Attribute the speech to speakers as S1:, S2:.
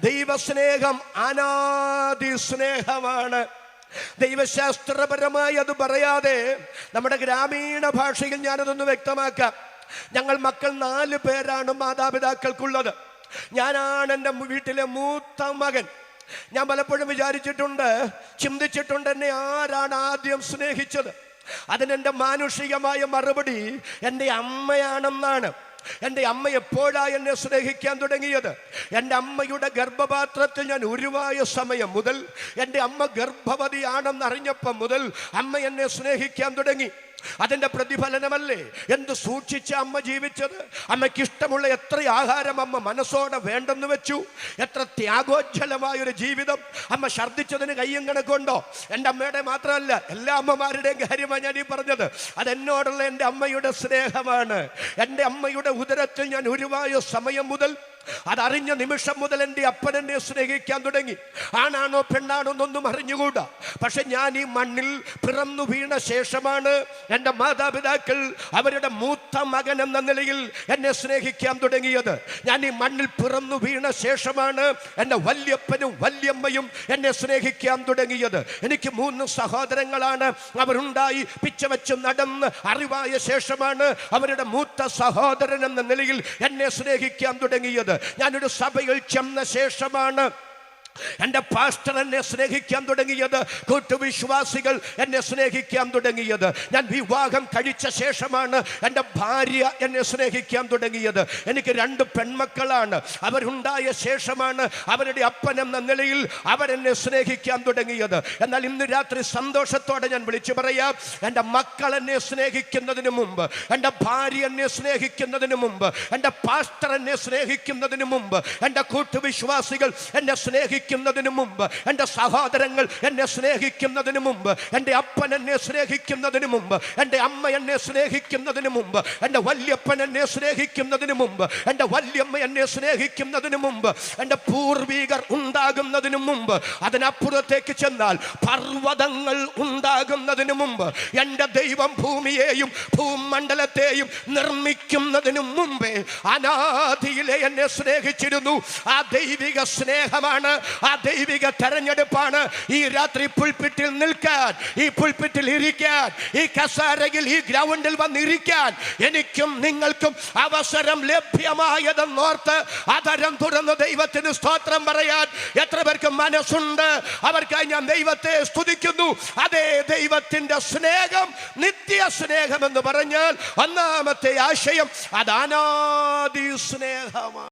S1: ദൈവസ്നേഹം അനാദി സ്നേഹമാണ്. ദൈവശാസ്ത്രപരമായി അത് പറയാതെ നമ്മുടെ ഗ്രാമീണ ഭാഷയിൽ ഞാനതൊന്ന് വ്യക്തമാക്കാം. ഞങ്ങൾ മക്കൾ 4 പേരാണ് മാതാപിതാക്കൾക്കുള്ളത്. ഞാനാണ് എൻ്റെ വീട്ടിലെ മൂത്ത മകൻ. ഞാൻ പലപ്പോഴും വിചാരിച്ചിട്ടുണ്ട്, ചിന്തിച്ചിട്ടുണ്ട്, എന്നെ ആരാണ് ആദ്യം സ്നേഹിച്ചത്? അതിനെൻ്റെ മാനുഷികമായ മറുപടി എൻ്റെ അമ്മയാണെന്നാണ്. എൻ്റെ അമ്മ എപ്പോഴാണ് എന്നെ സ്നേഹിക്കാൻ തുടങ്ങിയത്? എൻ്റെ അമ്മയുടെ ഗർഭപാത്രത്തിൽ ഞാൻ ഉരുവായ സമയം മുതൽ, എൻ്റെ അമ്മ ഗർഭവതിയാണെന്നറിഞ്ഞപ്പം മുതൽ അമ്മ എന്നെ സ്നേഹിക്കാൻ തുടങ്ങി. അതിൻ്റെ പ്രതിഫലനമല്ലേ എന്ത് സൂക്ഷിച്ച അമ്മ ജീവിച്ചത്? അമ്മയ്ക്ക് ഇഷ്ടമുള്ള എത്ര ആഹാരം അമ്മ മനസ്സോടെ വേണ്ടെന്ന് വെച്ചു. എത്ര ത്യാഗോജ്ജലമായൊരു ജീവിതം. അമ്മ ഛർദ്ദിച്ചതിന് കയ്യും കണക്കുണ്ടോ? എൻ്റെ അമ്മയുടെ മാത്രമല്ല, എല്ലാ അമ്മമാരുടെയും കാര്യമാണ് ഞാൻ ഈ പറഞ്ഞത്. അതെന്നോടുള്ള എൻ്റെ അമ്മയുടെ സ്നേഹമാണ്. എൻ്റെ അമ്മയുടെ ഉദരത്തിൽ ഞാൻ ഉരുവായ സമയം മുതൽ, അതറിഞ്ഞ നിമിഷം മുതൽ എൻ്റെ അപ്പൻ എന്നെ സ്നേഹിക്കാൻ തുടങ്ങി. ആണാണോ പെണ്ണാണോ എന്നൊന്നും അറിഞ്ഞുകൂടാ. പക്ഷെ ഞാൻ ഈ മണ്ണിൽ പിറന്നു വീണ ശേഷമാണ് എൻ്റെ മാതാപിതാക്കൾ അവരുടെ മൂത്ത മകൻ എന്ന നിലയിൽ എന്നെ സ്നേഹിക്കാൻ തുടങ്ങിയത്. ഞാൻ ഈ മണ്ണിൽ പിറന്നു വീണ ശേഷമാണ് എൻ്റെ വല്യപ്പനും വല്യമ്മയും എന്നെ സ്നേഹിക്കാൻ തുടങ്ങിയത്. എനിക്ക് 3 സഹോദരങ്ങളാണ്. അവരുണ്ടായി പിച്ചവെച്ച് നടന്ന് അറിവായ ശേഷമാണ് അവരുടെ മൂത്ത സഹോദരൻ എന്ന നിലയിൽ എന്നെ സ്നേഹിക്കാൻ തുടങ്ങിയത്. ഞാനൊരു സഭയിൽ ചെന്ന ശേഷമാണ് എൻ്റെ പാസ്റ്റർ എന്നെ സ്നേഹിക്കാൻ തുടങ്ങിയത്. കൂട്ടുവിശ്വാസികൾ എന്നെ സ്നേഹിക്കാൻ തുടങ്ങിയത്. ഞാൻ വിവാഹം കഴിച്ച ശേഷമാണ് എൻ്റെ ഭാര്യ എന്നെ സ്നേഹിക്കാൻ തുടങ്ങിയത്. എനിക്ക് 2 പെൺമക്കളാണ്. അവരുണ്ടായ ശേഷമാണ് അവരുടെ അപ്പൻ എന്ന നിലയിൽ അവരെന്നെ സ്നേഹിക്കാൻ തുടങ്ങിയത്. എന്നാൽ ഇന്ന് രാത്രി സന്തോഷത്തോടെ ഞാൻ വിളിച്ചു പറയാം, എൻ്റെ മക്കൾ എന്നെ സ്നേഹിക്കുന്നതിന് മുമ്പ്, എൻ്റെ ഭാര്യ എന്നെ സ്നേഹിക്കുന്നതിന് മുമ്പ്, എൻ്റെ പാസ്റ്റർ എന്നെ സ്നേഹിക്കുന്നതിന് മുമ്പ്, എൻ്റെ കൂട്ടുവിശ്വാസികൾ എന്നെ സ്നേഹിക്കുന്നതിന് മുമ്പ്, എൻ്റെ സഹോദരങ്ങൾ എന്നെ സ്നേഹിക്കുന്നതിന് മുമ്പ്, എൻ്റെ അപ്പൻ എന്നെ സ്നേഹിക്കുന്നതിന് മുമ്പ്, എൻ്റെ അമ്മ എന്നെ സ്നേഹിക്കുന്നതിന് മുമ്പ്, എൻ്റെ വല്യപ്പൻ എന്നെ സ്നേഹിക്കുന്നതിന് മുമ്പ്, എൻ്റെ വല്യമ്മ എന്നെ സ്നേഹിക്കുന്നതിന് മുമ്പ്, എൻ്റെ പൂർവികർ ഉണ്ടാകുന്നതിന് മുമ്പ്, അതിനപ്പുറത്തേക്ക് ചെന്നാൽ പർവ്വതങ്ങൾ ഉണ്ടാകുന്നതിന് മുമ്പ്, എൻ്റെ ദൈവം ഭൂമിയെയും ഭൂമണ്ഡലത്തെയും നിർമ്മിക്കുന്നതിന് മുമ്പേ അനാദിയിലെ എന്നെ സ്നേഹിച്ചിരുന്നു. ആ ദൈവിക സ്നേഹമാണ്, ആ ദൈവിക തെരഞ്ഞെടുപ്പാണ് ഈ രാത്രി പുൽപിറ്റിൽ നിൽക്കാൻ, ഈ പുൽപിറ്റിൽ ഇരിക്കാൻ, ഈ കസാരയിൽ ഈ ഗ്രൗണ്ടിൽ വന്നിരിക്കാൻ എനിക്കും നിങ്ങൾക്കും അവസരം ലഭ്യമായതെന്നോർത്ത് അതരം തുറന്ന് ദൈവത്തിന് സ്തോത്രം പറയാൻ എത്ര പേർക്ക് മനസ്സുണ്ട്? അവർക്കായി ഞാൻ ദൈവത്തെ സ്തുതിക്കുന്നു. അതേ ദൈവത്തിന്റെ സ്നേഹം, നിത്യ സ്നേഹം എന്ന് പറഞ്ഞാൽ ഒന്നാമത്തെ ആശയം അത് അനാദി സ്നേഹമാണ്.